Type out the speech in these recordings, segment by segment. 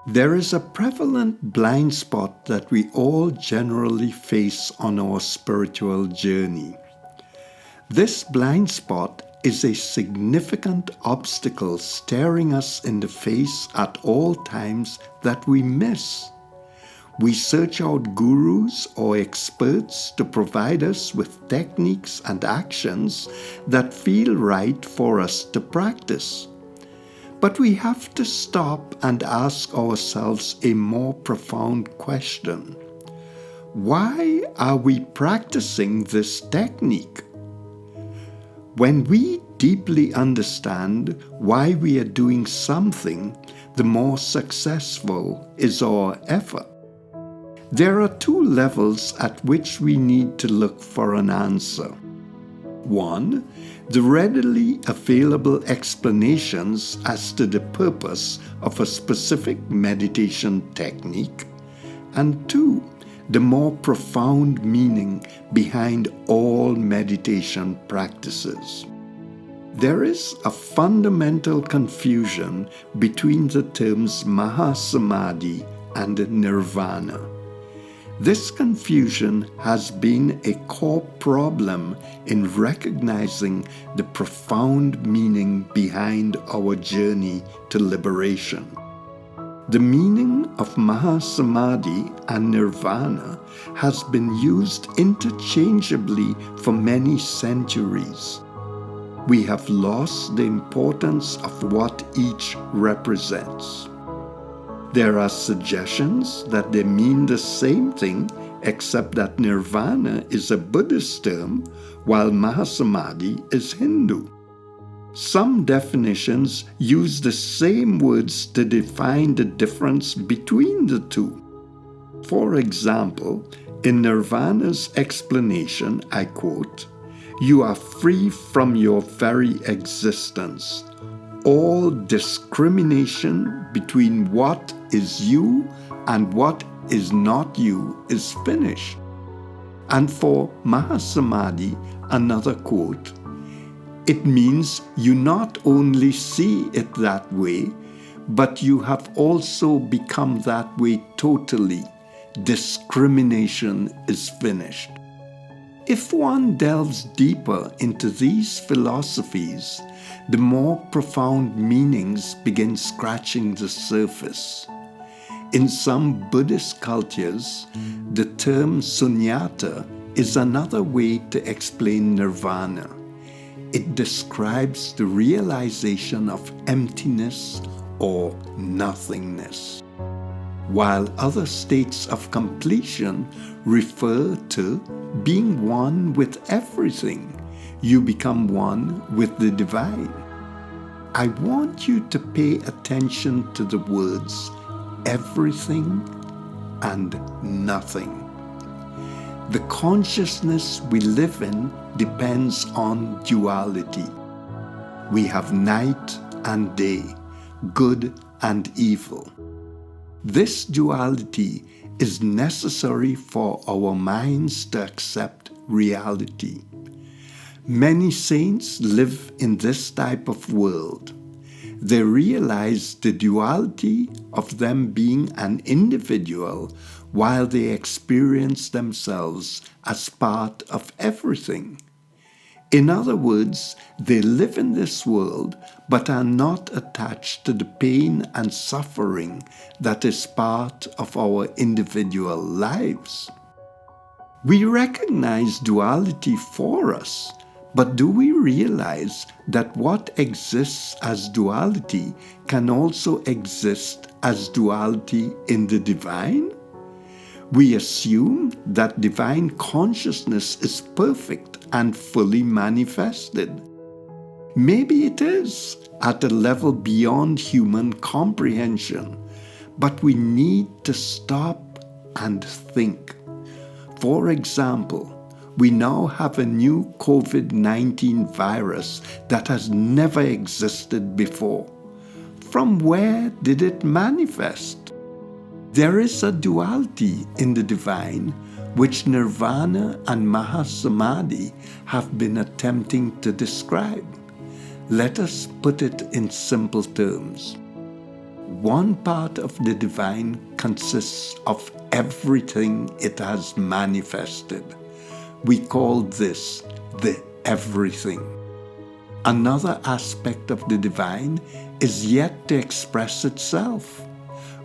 There is a prevalent blind spot that we all generally face on our spiritual journey. This blind spot is a significant obstacle staring us in the face at all times that we miss. We search out gurus or experts to provide us with techniques and actions that feel right for us to practice. But we have to stop and ask ourselves a more profound question. Why are we practicing this technique? When we deeply understand why we are doing something, the more successful is our effort. There are two levels at which we need to look for an answer. One, the readily available explanations as to the purpose of a specific meditation technique. And two, the more profound meaning behind all meditation practices. There is a fundamental confusion between the terms Mahasamadhi and Nirvana. This confusion has been a core problem in recognizing the profound meaning behind our journey to liberation. The meaning of Mahasamadhi and Nirvana has been used interchangeably for many centuries. We have lost the importance of what each represents. There are suggestions that they mean the same thing, except that Nirvana is a Buddhist term, while Mahasamadhi is Hindu. Some definitions use the same words to define the difference between the two. For example, in Nirvana's explanation, I quote, "You are free from your very existence. All discrimination between what is you and what is not you is finished." And for Mahasamadhi, another quote, "It means you not only see it that way, but you have also become that way totally. Discrimination is finished." If one delves deeper into these philosophies, the more profound meanings begin scratching the surface. In some Buddhist cultures, the term sunyata is another way to explain nirvana. It describes the realization of emptiness or nothingness, while other states of completion refer to being one with everything. You become one with the divine. I want you to pay attention to the words everything and nothing. The consciousness we live in depends on duality. We have night and day, good and evil. This duality is necessary for our minds to accept reality. Many saints live in this type of world. They realize the duality of them being an individual while they experience themselves as part of everything. In other words, they live in this world but are not attached to the pain and suffering that is part of our individual lives. We recognize duality for us, but do we realize that what exists as duality can also exist as duality in the divine? We assume that divine consciousness is perfect and fully manifested. Maybe it is at a level beyond human comprehension, but we need to stop and think. For example, we now have a new COVID-19 virus that has never existed before. From where did it manifest? There is a duality in the divine which Nirvana and Mahasamadhi have been attempting to describe. Let us put it in simple terms. one part of the divine consists of everything it has manifested. We call this the everything. Another aspect of the divine is yet to express itself.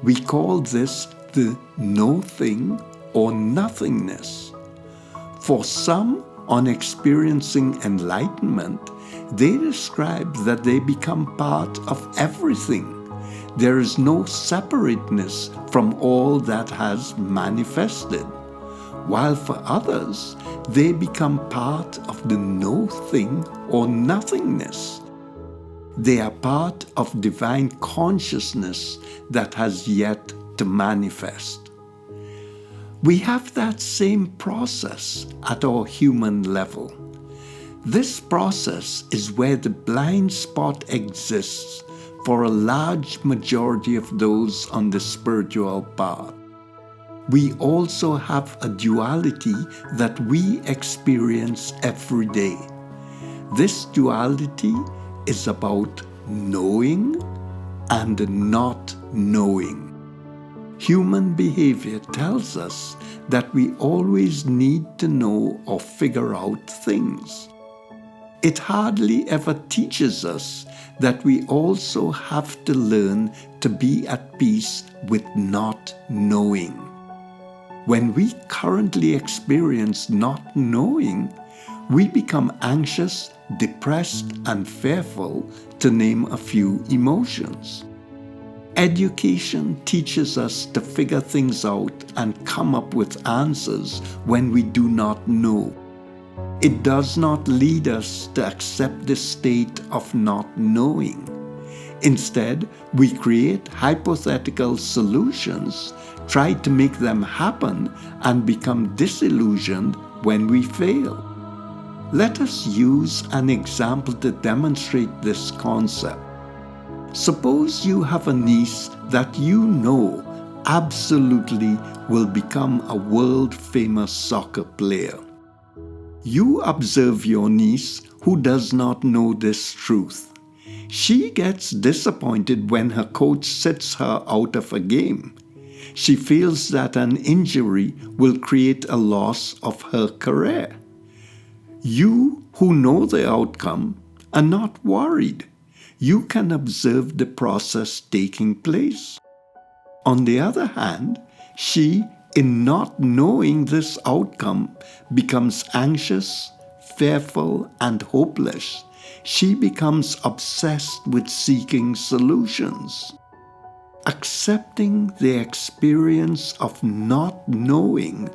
We call this the no thing or nothingness. For some, on experiencing enlightenment, they describe that they become part of everything. There is no separateness from all that has manifested. While for others, they become part of the no thing or nothingness. They are part of divine consciousness that has yet to manifest. We have that same process at our human level. This process is where the blind spot exists for a large majority of those on the spiritual path. We also have a duality that we experience every day. This duality is about knowing and not knowing. Human behavior tells us that we always need to know or figure out things. It hardly ever teaches us that we also have to learn to be at peace with not knowing. When we currently experience not knowing, we become anxious, depressed, and fearful, to name a few emotions. Education teaches us to figure things out and come up with answers when we do not know. It does not lead us to accept the state of not knowing. Instead, we create hypothetical solutions, try to make them happen, and become disillusioned when we fail. Let us use an example to demonstrate this concept. Suppose you have a niece that you know absolutely will become a world-famous soccer player. You observe your niece who does not know this truth. She gets disappointed when her coach sits her out of a game. She feels that an injury will create a loss of her career. You, who know the outcome, are not worried. You can observe the process taking place. On the other hand, she, in not knowing this outcome, becomes anxious, fearful, and hopeless. She becomes obsessed with seeking solutions. Accepting the experience of not knowing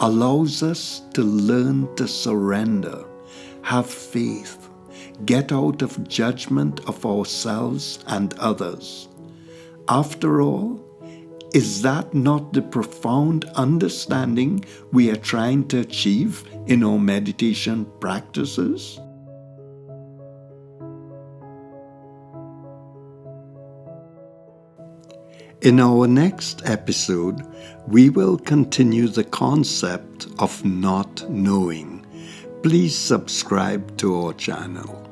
allows us to learn to surrender, have faith, get out of judgment of ourselves and others. After all, is that not the profound understanding we are trying to achieve in our meditation practices? In our next episode, we will continue the concept of not knowing. Please subscribe to our channel.